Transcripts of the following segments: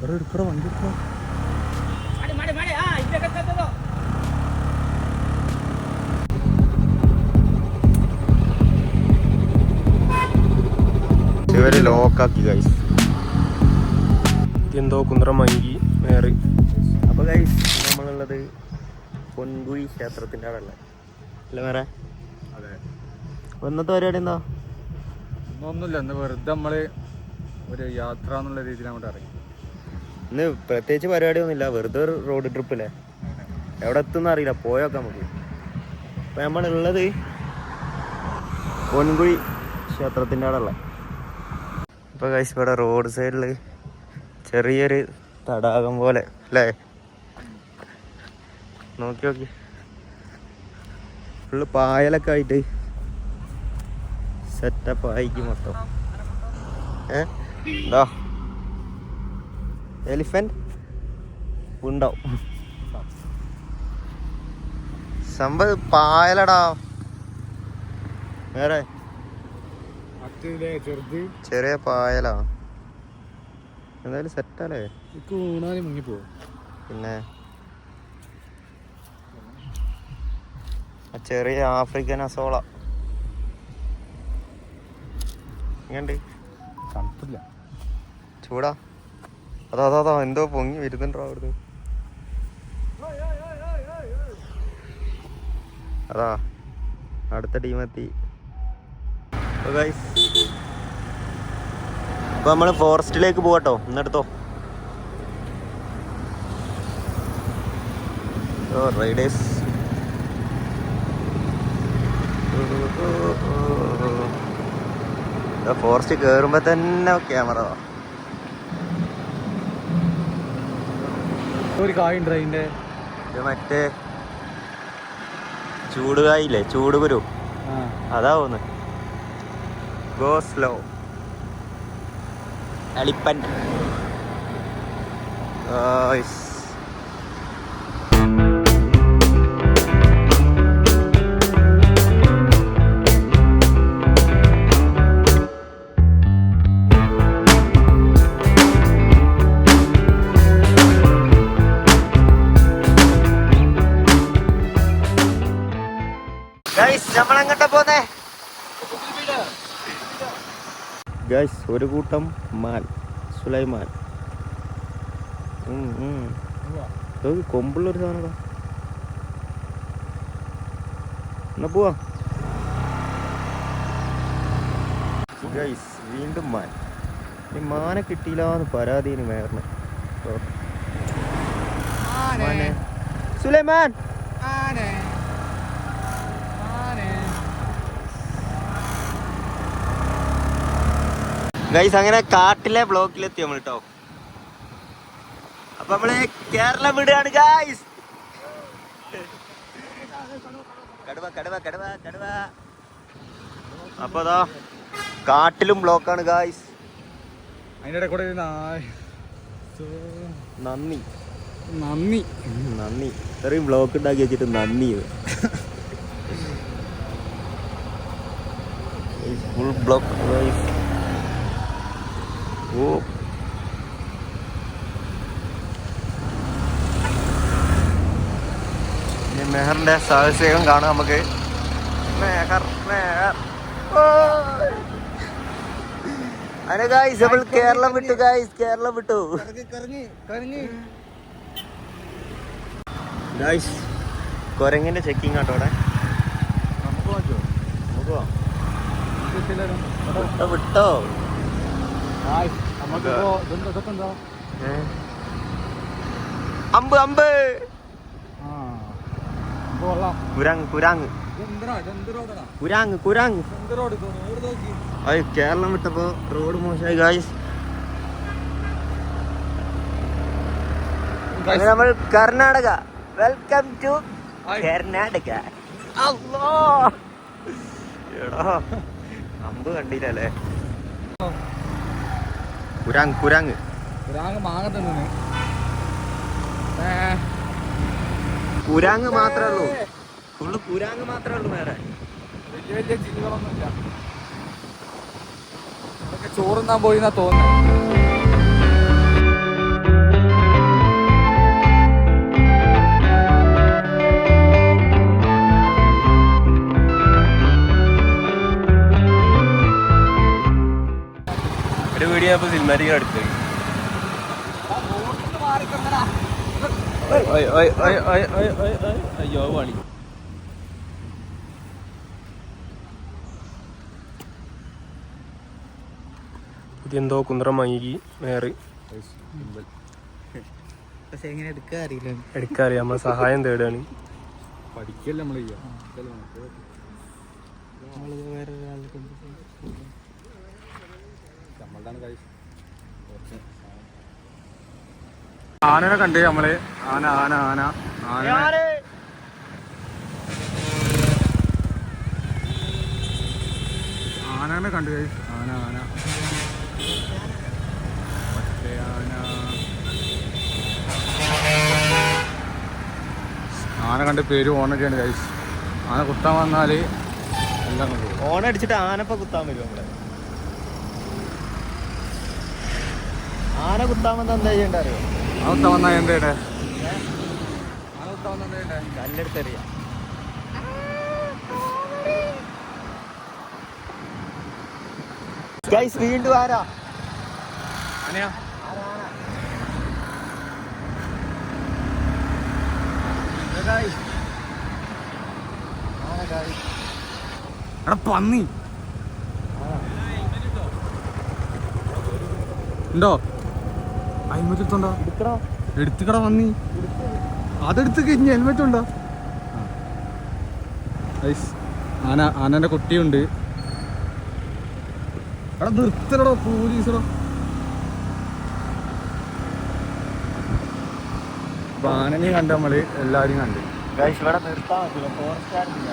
എടുക്കട വണ്ടി എടുക്കോ. ഇവര് ലോക്കാക്കി ഗൈസ്. എന്തോ കുന്ത്രം മങ്കി മേറി. അപ്പൊ ഗൈസ് നമ്മളുള്ളത് പൊൻകുഴി ക്ഷേത്രത്തിന്റെ അവിടെ അല്ലേ വേറെ? അതെ. ഇന്നത്തെ പരിപാടി എന്താ? ഒന്നുമില്ല, ഇന്ന് വെറുതെ നമ്മള് ഒരു യാത്ര എന്നുള്ള രീതിയിൽ അങ്ങോട്ട് ഇറങ്ങി. ഇന്ന് പ്രത്യേകിച്ച് പരിപാടി ഒന്നുമില്ല, വെറുതെ ഒരു റോഡ് ട്രിപ്പില്ലേ. എവിടെ എത്തുന്ന അറിയില്ല, പോയൊക്കെ നമുക്ക്. അപ്പൊ നമ്മളുള്ളത് പൊൻകുഴി ക്ഷേത്രത്തിന്റെ അവിടെ ഉള്ള. ഇപ്പൊ ഗൈസ് ഇവിടെ റോഡ് സൈഡില് ചെറിയൊരു തടാകം പോലെ അല്ലേ? നോക്കി നോക്കി ഫുള്ള് പായലൊക്കെ ആയിട്ട് സെറ്റപ്പ് ആയിക്ക് മൊത്തം. എന്താ എലിഫന്റ് ഉണ്ടാവും സംഭവം പായലടാ. വേറെ ചെറിയ പായലാ. എന്തായാലും സെറ്റല്ലേ? മുങ്ങിപ്പോ. പിന്നെ ചെറിയ ആഫ്രിക്കൻ അസോള ഇങ്ങണ്ട്. തണുപ്പില്ല, ചൂടാ. അതാ എന്തോ പൊങ്ങി വരുന്നുണ്ടോ അവിടുന്ന്. അതാ അടുത്ത ടീമെത്തി. അപ്പൊ നമ്മള് ഫോറസ്റ്റിലേക്ക് പോകട്ടോ. ഇന്നെടുത്തോ റൈഡേഴ്സ്. ഫോറസ്റ്റ് കേറുമ്പോ തന്നെ ക്യാമറ. ഒരു കായുണ്ട് അതിന്റെ. ഇത് മറ്റേ ചൂടുകായില്ലേ, ചൂടുകുരു, അതാവുന്നു. Go slow എലിപ്പന്റ്. നമ്മളെങ്ങോട്ടാ പോന്നേ ഗൈസ്? ഒരു കൂട്ടം മാൻ, സുലൈമാൻ. കൊമ്പുള്ളൊരു സാധനം. എന്നാ പോവാ ഗൈസ്. വീണ്ടും മാൻ. ഈ മാനെ കിട്ടിയില്ലാന്ന് പരാതിന് മേർന്ന്. സുലൈമാൻ ഗൈസ്. അങ്ങനെ കാട്ടിലെ ബ്ലോക്കിലെത്തി നമ്മൾ കേട്ടോ. അപ്പൊ നമ്മള് കേരളം വിടുകയാണ് ഗൈസ്. കടുവ കടുവ കടുവ കടുവ. അപ്പൊ അതാ കാട്ടിലും ബ്ലോക്കാണ് ഗൈസ്. അതിന്റെ കൂടെ നന്ദി നന്ദി നന്ദി. ഇത്രയും ബ്ലോക്ക് ഉണ്ടാക്കി വെച്ചിട്ട് നന്ദി. Full block guys. ഓ മെഹറിന്റെ സാഹസികം കാണാം നമുക്ക്. മെഹർ മെഹർ. അതെ ഗൈസ്, നമ്മൾ കേരളം വിട്ടു ഗൈസ്, കേരളം വിട്ടു ഗൈസ്. കുരങ്ങിന്റെ ചെക്കിങ് ആട്ടോ അവിടെ. വിട്ടോ വിട്ടോ. അമ്പ് അമ്പ്. കുരാങ് കുരാങ് കുരാങ് കുരാങ്. അയ്യോ, കേരളം വിട്ടപ്പോ റോഡ് മോശമായി ഗായ്സ്. നമ്മൾ കർണാടക. Welcome to Karnataka. അല്ലോ എടാ, അമ്പ് കണ്ടില്ലല്ലേ? കുരാങ് കുരാങ് കുരാങ് മാത്രമേ ഉള്ളൂ. ഫുള്ള് കുരാങ് മാത്രമേ ഉള്ളൂ, വേറെ വലിയ വലിയ ജീവികളൊന്നുമില്ല. ചോറുന്നാൻ പോയിന്നാ തോന്നുന്നത്. കഴിഞ്ഞപ്പോൾ സിനിമാറ്റിക് അടുത്ത് അയ്യോ പണി. ഇതെന്തോ കുന്ത്രം വാങ്ങി വേറെ പക്ഷെ എങ്ങനെ എടുക്കാൻ അറിയില്ല. എടുക്കാറിയാം, നമ്മൾ സഹായം തേടുകയാണ്. പഠിക്കല്ലേ നമ്മൾ വേറെ ഒരാളെ കൊണ്ട് നമ്മളുടെ കൈ. ആനനെ കണ്ട് നമ്മള് ആന ആന ആന ആന ആനനെ കണ്ടു കഴിച്ചു. ആന ആന മറ്റേ ആന ആന കണ്ട് പേര് ഓണൊക്കെയാണ് കഴിച്ചു. ആന കുത്താൻ വന്നാല് എല്ലാം കൊണ്ടുപോകും. ഓണടിച്ചിട്ട് ആനപ്പ കുത്താൻ വരും നമ്മളെ. ആന കുത്താൻ വന്ന എന്താ ചെയ്യണ്ട അറിയോ? ആന കുത്താൻ വന്നാ എന്തേടെ? ആന കുത്താൻ വന്നാ എന്തേടെ? കല്ലെടുത്തറിയാം. വീണ്ടും ആരാ? ആനയാ? എടാ പന്നി ഉണ്ടോ? ഹെൽമെറ്റ് എടുത്തോണ്ടോ? എടുത്തുകട പന്നി. അതെടുത്ത് കഴിഞ്ഞ ഹെൽമെറ്റ് ഉണ്ടോ? ആന ആനന്റെ കുട്ടിയുണ്ട്. എടാ നിർത്തലടോ പോലീസടോ. അപ്പൊ ആനനെയും കണ്ട് നമ്മള് എല്ലാരും കണ്ട്. ഇവിടെ നിർത്താൻ പറ്റില്ല, ഫോറസ്റ്റുകാരില്ല.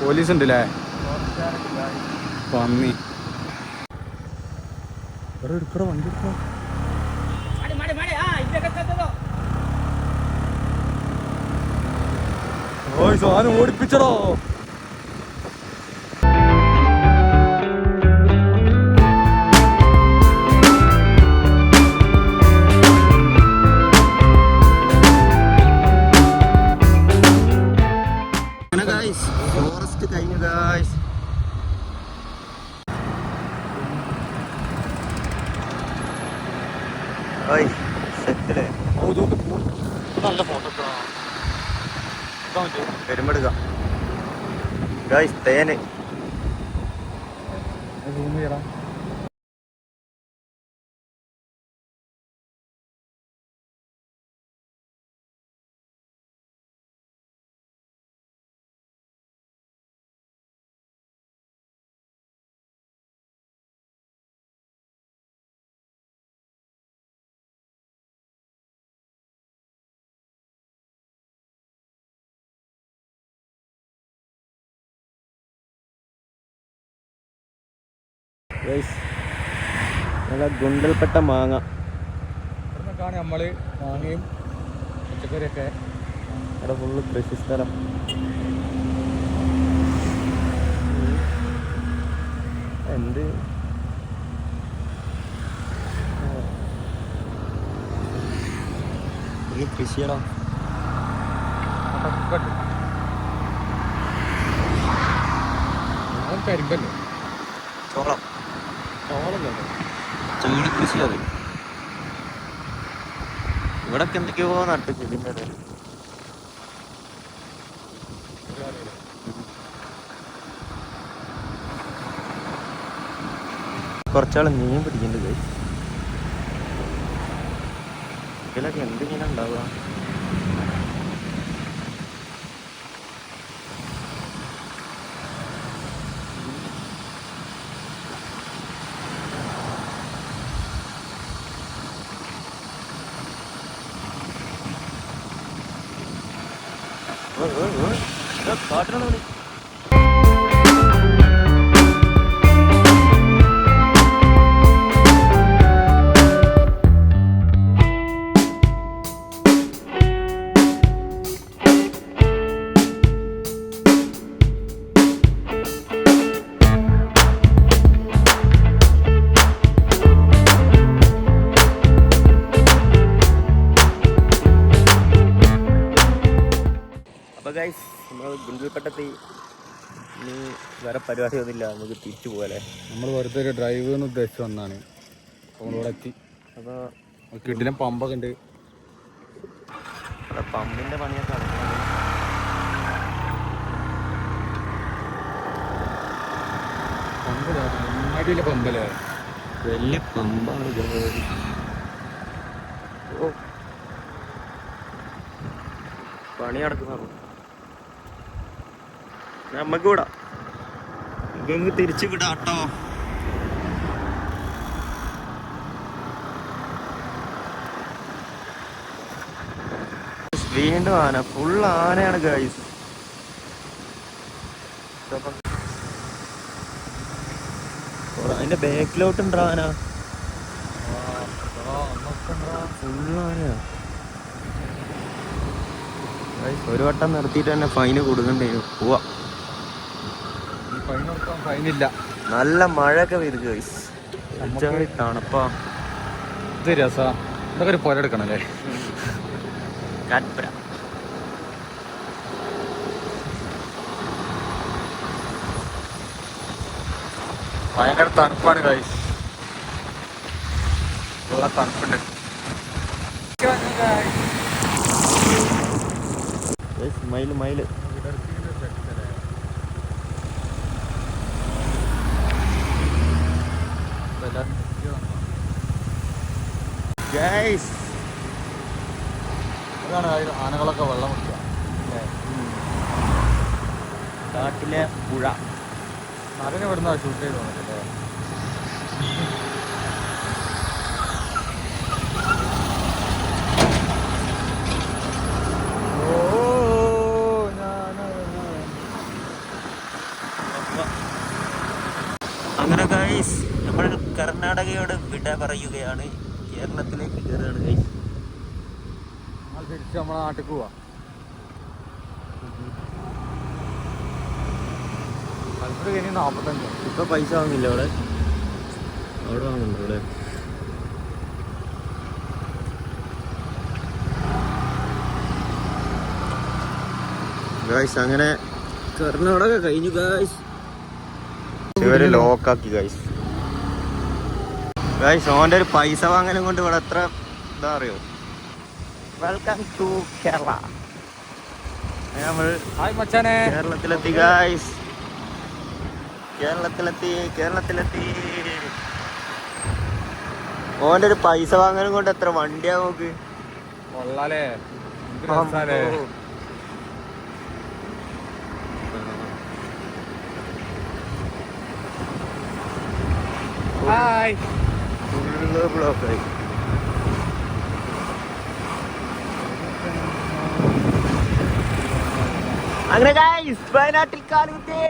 പോലീസ് ഉണ്ടല്ലേ? പന്നി എടുക്കട വണ്ടി എടുക്കോ. സാധനം ഓടിപ്പിച്ചടോ. ഫോറസ്റ്റ് കഴിഞ്ഞു ഗായ്സ്. സെറ്റല്ലേ? നല്ല ഫോട്ടോ പെരുമ്പെടുക്കാം ഗായ്സ്. തേന് സൂം ചെയ്യണം. നല്ല ഗുണ്ടൽപ്പെട്ട മാങ്ങ. ഇവിടുന്നൊക്കെയാണ് നമ്മള് മാങ്ങയും പച്ചക്കറിയൊക്കെ. അവിടെ ഫുള്ള് കൃഷി സ്ഥലം. എന്ത് ഈ കൃഷിയാണോ? കരിമ്പല്ലേ? ചോളം ചെടി കൃഷി. അത് ഇവിടൊക്കെ എന്തൊക്കെയോ നട്ടു ചെടിൻ്റെ ഇടയിൽ. കുറച്ചാൾ മീൻ പിടിക്കുന്നുണ്ട്. ഇതിലൊക്കെ എന്ത് മീനാ ഉണ്ടാവുക? കാട്ടിലാണ് വിളി. അപ്പോൾ ഗൈസ്, നമ്മൾ ഗുണ്ടൽപ്പെട്ടെത്തി. ഇനി വേറെ പരിപാടിയൊന്നുമില്ല, നമുക്ക് തിരിച്ചു പോകല്ലേ. നമ്മൾ വെറുതെ ഒരു ഡ്രൈവ് എന്ന് ഉദ്ദേശിച്ച് വന്നാണ്. നമ്മളിവിടെ എത്തി. അപ്പോൾ കിട്ടിന പമ്പൊക്കെ ഉണ്ട്. പമ്പിന്റെ പണിയൊക്കെ നടക്കുന്നത്. പമ്പ് അങ്ങാടിയിലെ പമ്പല്ലേ? വലിയ പമ്പാണ്. ഓ പണി നടക്കുന്ന നമ്മക്ക് വിടാം. നമുക്ക് തിരിച്ചു വിടാട്ടോ. വീണ്ടും ആന, ഫുൾ ആനയാണ് ഗൈസ്. അതിന്റെ ബാക്കിലോട്ടുണ്ടോ ആന? ഫുൾ ആനയാ. ഒരു വട്ടം നിർത്തിയിട്ട് തന്നെ ഫൈന് കൊടുക്കണ്ടേ. പോവാ. ഫൈനില്ല. നല്ല മഴയൊക്കെ വരും ഗൈസ്. തണുപ്പാ. ഇത് രസാ. ഇതൊക്കെ ഒരു പുരടുക്കണല്ലേ? കാറ്റ്പുര. ഭയങ്കര തണുപ്പാണ് ഗൈസ്. നല്ല തണുപ്പുണ്ട്. മയില് മയില്. ഗൈസ് അതാണ് ആനകളൊക്കെ വെള്ളം കുടിക്കുക. കാട്ടിലെ പുഴ. അതിനെ ഇവിടുന്ന് ഷൂട്ട് ചെയ്ത് വന്നിട്ടല്ലേ? അങ്ങനെ ഗൈസ് നമ്മൾ കർണാടകയോട് വിട പറയുകയാണ്. കേരളത്തിലേക്ക് കയറുകയാണ് ഗൈസ്. തിരിച്ച് നമ്മളെ നാട്ടിൽ പോവാ. മലപ്പുറം കഴിഞ്ഞ് 45. ഇപ്പൊ പൈസ വാങ്ങില്ല അവിടെ? അവിടെ വാങ്ങുന്നുണ്ട് ഇവിടെ. ഗൈസ് അങ്ങനെ കർണാടക കഴിഞ്ഞു ഗൈസ്. ഇവര് ലോക്കാക്കി ഗൈസ്. ഗൈസ് ഓന്റെ ഒരു പൈസ വാങ്ങലും കൊണ്ട് ഇവിടെ എത്ര ഇതാ അറിയോ. Welcome to Kerala. നമ്മൾ ഹായ് മച്ചാനെ. കേരളത്തിലെത്തി ഗൈസ്. കേരളത്തിലെത്തി. ഓന്റെ ഒരു പൈസ വാങ്ങലും കൊണ്ട് എത്ര വണ്ടിയാ നോക്ക്. കൊള്ളാലേ? എന്ത് രസാലേ? ഹായ്. ഫുള്ള് ബ്ലോക്കായി. അങ്ങനെ ഗൈസ് വയനാട്ടിൽ കാലുകുത്തി.